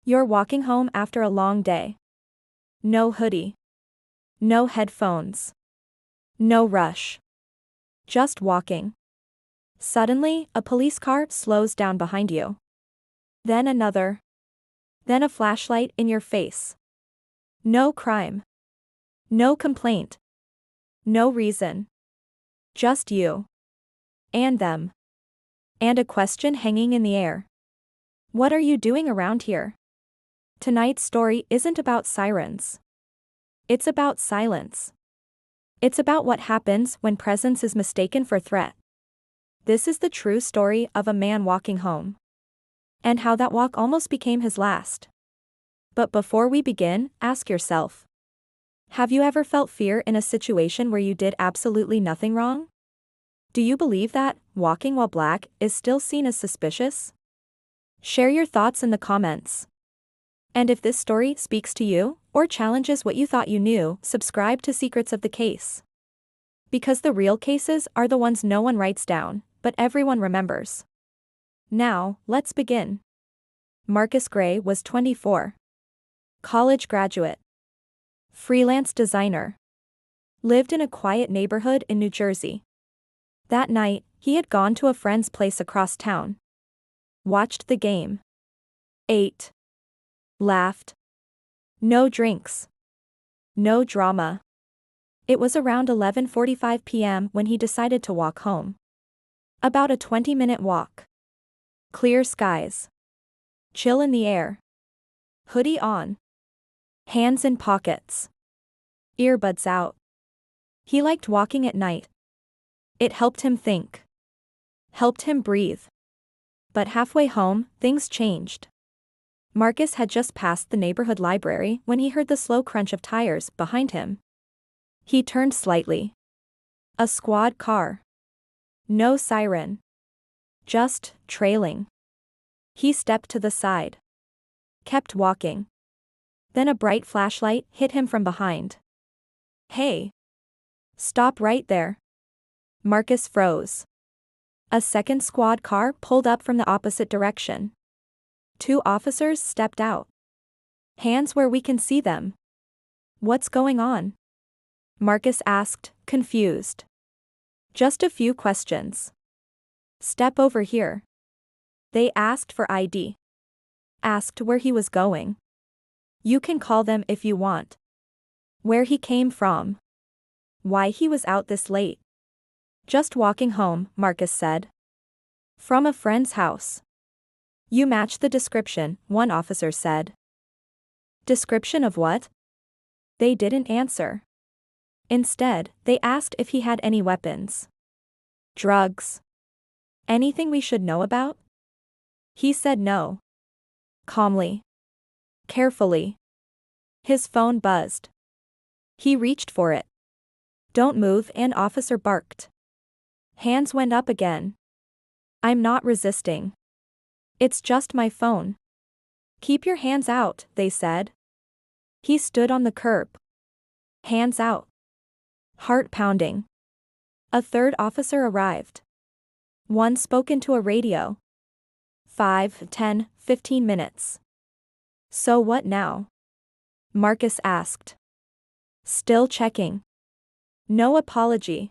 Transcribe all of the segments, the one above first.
You're walking home after a long day. No hoodie. No headphones. No rush. Just walking. Suddenly, a police car slows down behind you. Then another. Then a flashlight in your face. No crime. No complaint. No reason. Just you. And them. And a question hanging in the air. What are you doing around here? Tonight's story isn't about sirens. It's about silence. It's about what happens when presence is mistaken for threat. This is the true story of a man walking home. And how that walk almost became his last. But before we begin, ask yourself. Have you ever felt fear in a situation where you did absolutely nothing wrong? Do you believe that, walking while black, is still seen as suspicious? Share your thoughts in the comments. And if this story speaks to you, or challenges what you thought you knew, subscribe to Secrets of the Case. Because the real cases are the ones no one writes down, but everyone remembers. Now, let's begin. Marcus Gray was 24. College graduate. Freelance designer. Lived in a quiet neighborhood in New Jersey. That night, he had gone to a friend's place across town. Watched the game. Ate. Laughed. No drinks. No drama. It was around 11:45 p.m. when he decided to walk home. About a 20-minute walk. Clear skies. Chill in the air. Hoodie on. Hands in pockets. Earbuds out. He liked walking at night. It helped him think. Helped him breathe. But halfway home, things changed. Marcus had just passed the neighborhood library when he heard the slow crunch of tires behind him. He turned slightly. A squad car. No siren. Just trailing. He stepped to the side. Kept walking. Then a bright flashlight hit him from behind. Hey! Stop right there. Marcus froze. A second squad car pulled up from the opposite direction. 2 officers stepped out. Hands where we can see them. What's going on? Marcus asked, confused. Just a few questions. Step over here. They asked for ID. Asked where he was going. You can call them if you want. Where he came from. Why he was out this late. Just walking home, Marcus said. From a friend's house. You match the description, one officer said. Description of what? They didn't answer. Instead, they asked if he had any weapons. Drugs. Anything we should know about? He said no. Calmly. Carefully. His phone buzzed. He reached for it. Don't move, an officer barked. Hands went up again. I'm not resisting. It's just my phone. Keep your hands out, they said. He stood on the curb. Hands out. Heart pounding. A third officer arrived. One spoke into a radio. 5, 10, 15 minutes. So what now? Marcus asked. Still checking. No apology.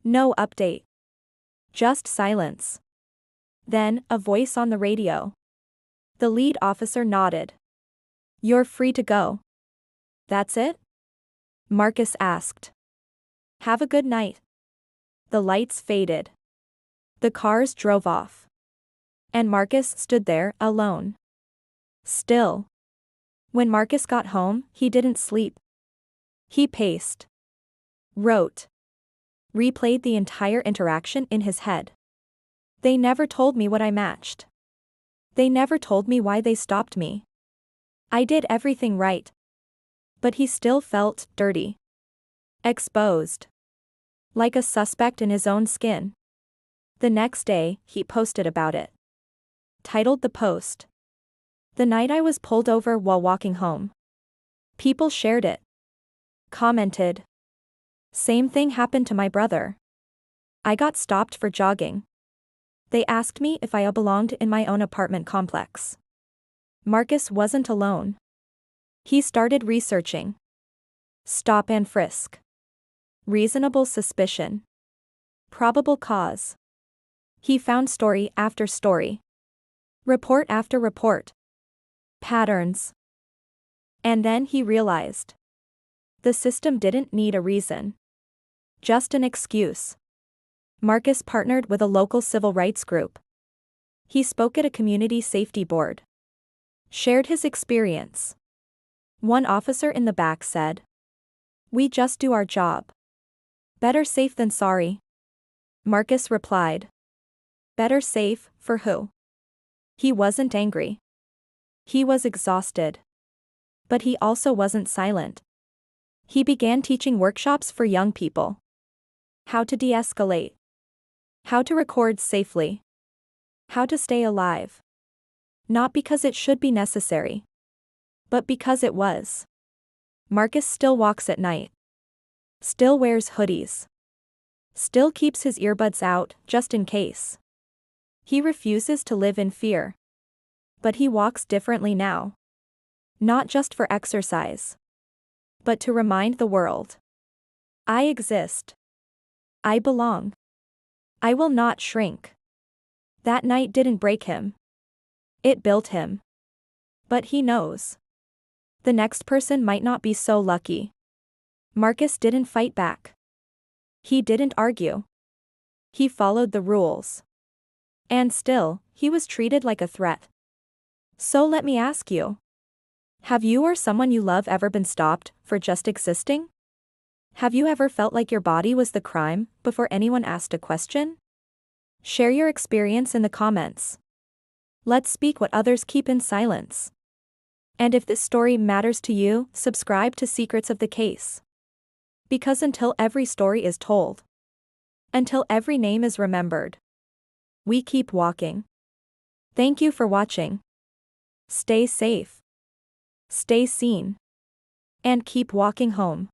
No update. Just silence. Then, a voice on the radio. The lead officer nodded. You're free to go. That's it? Marcus asked. Have a good night. The lights faded. The cars drove off. And Marcus stood there, alone. Still. When Marcus got home, he didn't sleep. He paced. Wrote. Replayed the entire interaction in his head. They never told me what I matched. They never told me why they stopped me. I did everything right. But he still felt dirty. Exposed. Like a suspect in his own skin. The next day, he posted about it. Titled the post. The night I was pulled over while walking home. People shared it. Commented. Same thing happened to my brother. I got stopped for jogging. They asked me if I belonged in my own apartment complex. Marcus wasn't alone. He started researching. Stop and frisk. Reasonable suspicion. Probable cause. He found story after story. Report after report. Patterns. And then he realized. The system didn't need a reason. Just an excuse. Marcus partnered with a local civil rights group. He spoke at a community safety board. Shared his experience. One officer in the back said, "We just do our job. Better safe than sorry." Marcus replied, "Better safe, for who?" He wasn't angry. He was exhausted. But he also wasn't silent. He began teaching workshops for young people. How to de-escalate. How to record safely. How to stay alive. Not because it should be necessary, but because it was. Marcus still walks at night. Still wears hoodies. Still keeps his earbuds out, just in case. He refuses to live in fear. But he walks differently now. Not just for exercise, but to remind the world. I exist. I belong. I will not shrink. That night didn't break him. It built him. But he knows. The next person might not be so lucky. Marcus didn't fight back. He didn't argue. He followed the rules. And still, he was treated like a threat. So let me ask you. Have you or someone you love ever been stopped for just existing? Have you ever felt like your body was the crime before anyone asked a question? Share your experience in the comments. Let's speak what others keep in silence. And if this story matters to you, subscribe to Secrets of the Case. Because until every story is told, until every name is remembered, we keep walking. Thank you for watching. Stay safe. Stay seen. And keep walking home.